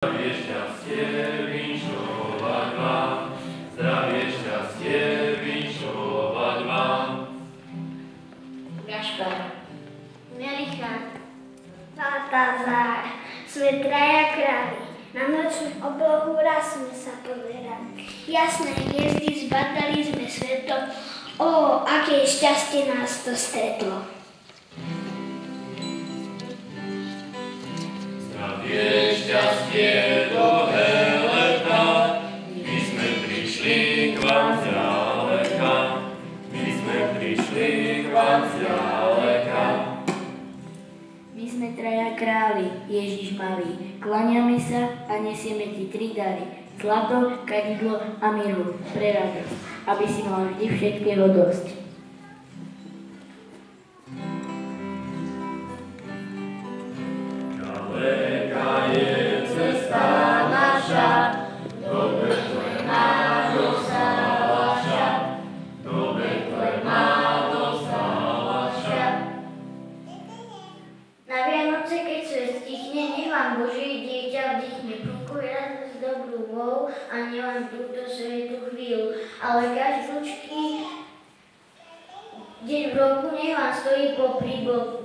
Zdravie, šťastie, vinšovať vám. Zdravie, šťastie, vinšovať vám. Gašpar, Melicha, Baltazár, sme traja králi. Na nočnú oblohu raz sme sa pozerali. Jasné hviezdy zbadali sme svetom. Ó, aké šťastie nás to stretlo. Zdravie, šťastie, dlhé leta, my sme prišli k vám zďaleka. My sme prišli k vám zďaleka. My sme traja králi, Ježiš malý, klaňame sa a nesieme ti 3 dary. Zlato, kadidlo a miru, pre radosť, aby si mal vždy všetkého dosť. Ďaleka je cesta naša, do Betlema dostala ša, do Betlema dostala ša. Na Vianoce, keď svet stichne, nech vám Boží dieťa vdychne pokoj, radosť, dobrú vôľu a nielen túto svetú chvíľu, ale každúčky deň v roku nech vám stojí popri boku.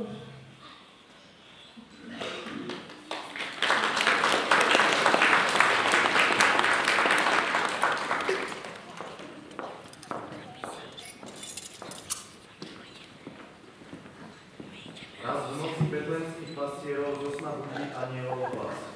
Raz v noci betlémskych pastierov zo sna budí anielov hlas.